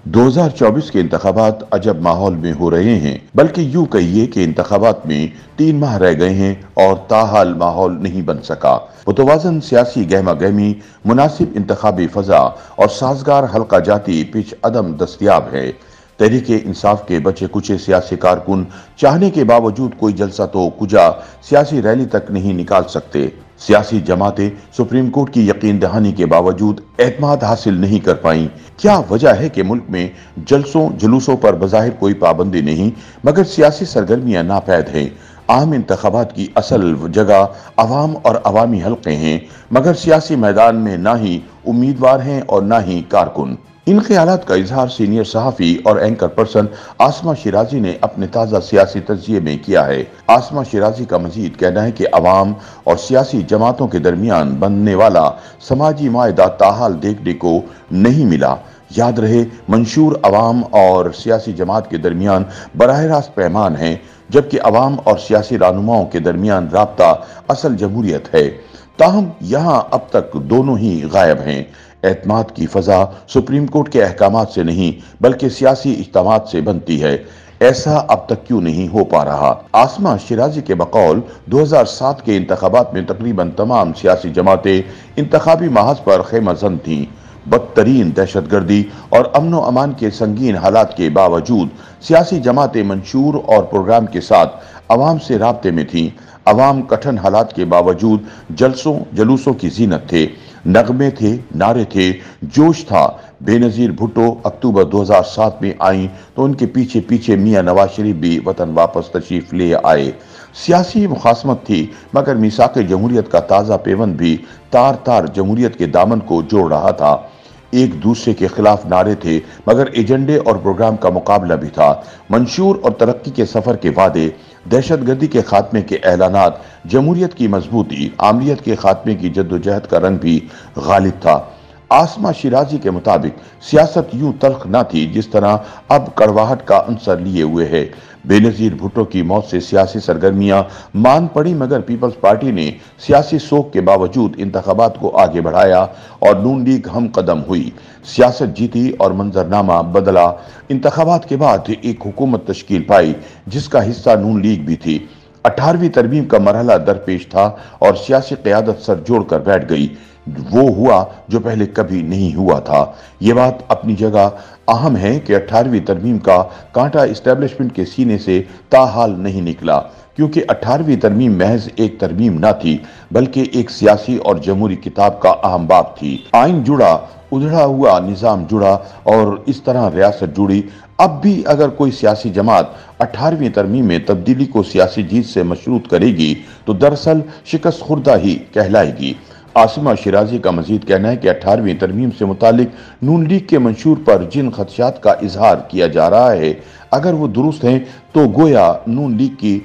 2024 کے انتخابات عجب ماحول میں ہو رہے ہیں، بلکہ یوں کہیے کہ انتخابات میں 3 ماہ رہ گئے ہیں اور تاحال ماحول نہیں بن سکا۔ متوازن سیاسی گہما گہمی، مناسب انتخابی فضا اور سازگار حلقہ جاتی پچ عدم دستیاب ہے۔ تحریک انصاف کے بچے کچے سیاسی کارکن چاہنے کے باوجود کوئی جلسہ تو کجا سیاسی ریلی تک نہیں نکال سکتے۔ سیاسی جماعتیں سپریم کورٹ کی یقین دہانی کے باوجود اعتماد حاصل نہیں کر پائیں۔ کیا وجہ ہے کہ ملک میں جلسوں جلوسوں پر بظاہر کوئی پابندی نہیں، مگر سیاسی سرگرمیاں ناپید ہیں؟ عام انتخابات کی اصل جگہ عوام اور عوامی حلقے ہیں، مگر سیاسی میدان میں نہ ہی امیدوار ہیں اور نہ ہی کارکن۔ ان خیالات کا اظہار سینئر صحافی اور اینکر پرسن عاصمہ شیرازی نے اپنے تازہ سیاسی تجزیے میں کیا ہے۔ عاصمہ شیرازی کا مزید کہنا ہے کہ عوام اور سیاسی جماعتوں کے درمیان بننے والا سماجی معاہدہ تاحال دیکھنے کو نہیں ملا۔ یاد رہے، منشور عوام اور سیاسی جماعت کے درمیان براہ راست پیمان ہے، جبکہ عوام اور سیاسی رہنماؤں کے درمیان رابطہ اصل جمہوریت ہے۔ تاہم یہاں اب تک دونوں ہی غائب ہیں۔ اعتماد کی فضا سپریم کورٹ کے احکامات سے نہیں بلکہ سیاسی اجتماعات سے بنتی ہے۔ ایسا اب تک کیوں نہیں ہو پا رہا؟ عاصمہ شیرازی کے بقول 2007 کے انتخابات میں تقریباً تمام سیاسی جماعتیں انتخابی محاذ پر خیمہ زن تھیں۔ بدترین دہشت گردی اور امن و امان کے سنگین حالات کے باوجود سیاسی جماعتیں منشور اور پروگرام کے ساتھ عوام سے رابطے میں تھیں۔ عوام کٹھن حالات کے باوجود جلسوں جلوسوں کی زینت تھے، نغمے تھے، نعرے تھے، جوش تھا۔ بے نظیر بھٹو اکتوبر 2007 میں آئیں تو ان کے پیچھے پیچھے میاں نواز شریف بھی وطن واپس تشریف لے آئے۔ سیاسی مخاصمت تھی، مگر میثاق جمہوریت کا تازہ پیوند بھی تار تار جمہوریت کے دامن کو جوڑ رہا تھا۔ ایک دوسرے کے خلاف نعرے تھے، مگر ایجنڈے اور پروگرام کا مقابلہ بھی تھا۔ منشور اور ترقی کے سفر کے وعدے، دہشت گردی کے خاتمے کے اعلانات، جمہوریت کی مضبوطی، عاملیت کے خاتمے کی جدوجہد کا رنگ بھی غالب تھا۔ عاصمہ شیرازی کے مطابق سیاست یوں تلخ نہ تھی جس طرح اب کڑواہٹ کا عنصر لیے ہوئے ہے۔ بے نظیر بھٹو کی موت سے سیاسی سرگرمیاں مان پڑی، مگر پیپلز پارٹی نے سیاسی سوگ کے باوجود انتخابات کو آگے بڑھایا اور نون لیگ ہم قدم ہوئی۔ سیاست جیتی اور منظرنامہ بدلا۔ انتخابات کے بعد ایک حکومت تشکیل پائی جس کا حصہ نون لیگ بھی تھی۔ 18ویں ترمیم کا مرحلہ درپیش تھا اور سیاسی قیادت سر جوڑ کر بیٹھ گئی۔ وہ ہوا جو پہلے کبھی نہیں ہوا تھا۔ یہ بات اپنی جگہ اہم ہے کہ 18ویں ترمیم کا کانٹا اسٹیبلشمنٹ کے سینے سے تاحال نہیں نکلا، کیونکہ 18ویں ترمیم محض ایک ترمیم نہ تھی بلکہ ایک سیاسی اور جمہوری کتاب کا اہم باب تھی۔ آئین جڑا، ادھڑا ہوا نظام جڑا اور اس طرح ریاست جڑی۔ اب بھی اگر کوئی سیاسی جماعت 18ویں ترمیم میں تبدیلی کو سیاسی جیت سے مشروط کرے گی تو دراصل شکست خوردہ ہی کہلائے گی۔ عاصمہ شیرازی کا مزید کہنا ہے کہ 18ویں ترمیم سے متعلق نون لیگ کے منشور پر جن خدشات کا اظہار کیا جا رہا ہے، اگر وہ درست ہیں تو گویا نون لیگ کی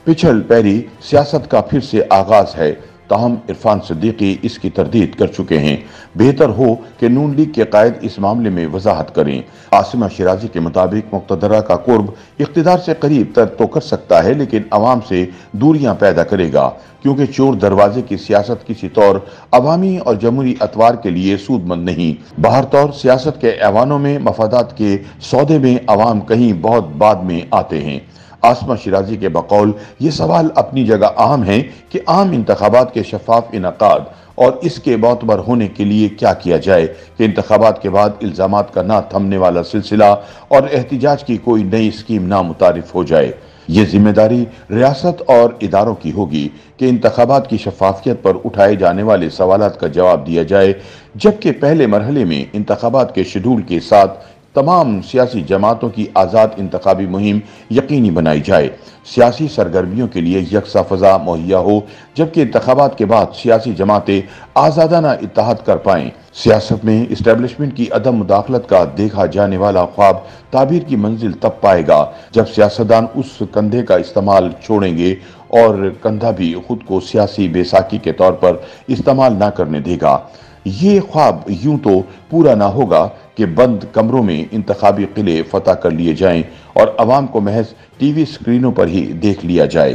پچھل پیری سیاست کا پھر سے آغاز ہے۔ تاہم عرفان صدیقی اس کی تردید کر چکے ہیں۔ بہتر ہو کہ نون لیگ کے قائد اس معاملے میں وضاحت کریں۔ عاصمہ شیرازی کے مطابق مقتدرہ کا قرب اقتدار سے قریب تر تو کر سکتا ہے، لیکن عوام سے دوریاں پیدا کرے گا، کیونکہ چور دروازے کی سیاست کسی طور عوامی اور جمہوری اطوار کے لیے سود مند نہیں۔ باہر طور سیاست کے ایوانوں میں مفادات کے سودے میں عوام کہیں بہت بعد میں آتے ہیں۔ عاصمہ شیرازی کے بقول یہ سوال اپنی جگہ اہم ہے کہ عام انتخابات کے شفاف انعقاد اور اس کے معتبر ہونے کے لیے کیا کیا جائے کہ انتخابات کے بعد الزامات کا نہ تھمنے والا سلسلہ اور احتجاج کی کوئی نئی اسکیم نہ متعارف ہو جائے۔ یہ ذمہ داری ریاست اور اداروں کی ہوگی کہ انتخابات کی شفافیت پر اٹھائے جانے والے سوالات کا جواب دیا جائے، جبکہ پہلے مرحلے میں انتخابات کے شیڈول کے ساتھ تمام سیاسی جماعتوں کی آزاد انتخابی مہم یقینی بنائی جائے۔ سیاسی سرگرمیوں کے لیے یکساں فضا مہیا ہو، جبکہ انتخابات کے بعد سیاسی جماعتیں آزادانہ اتحاد کر پائیں۔ سیاست میں اسٹیبلشمنٹ کی عدم مداخلت کا دیکھا جانے والا خواب تعبیر کی منزل تب پائے گا جب سیاستدان اس کندھے کا استعمال چھوڑیں گے اور کندھا بھی خود کو سیاسی بیساکھی کے طور پر استعمال نہ کرنے دے گا۔ یہ خواب یوں تو پورا نہ ہوگا کہ بند کمروں میں انتخابی قلعے فتح کر لیے جائیں اور عوام کو محض ٹی وی سکرینوں پر ہی دیکھ لیا جائے۔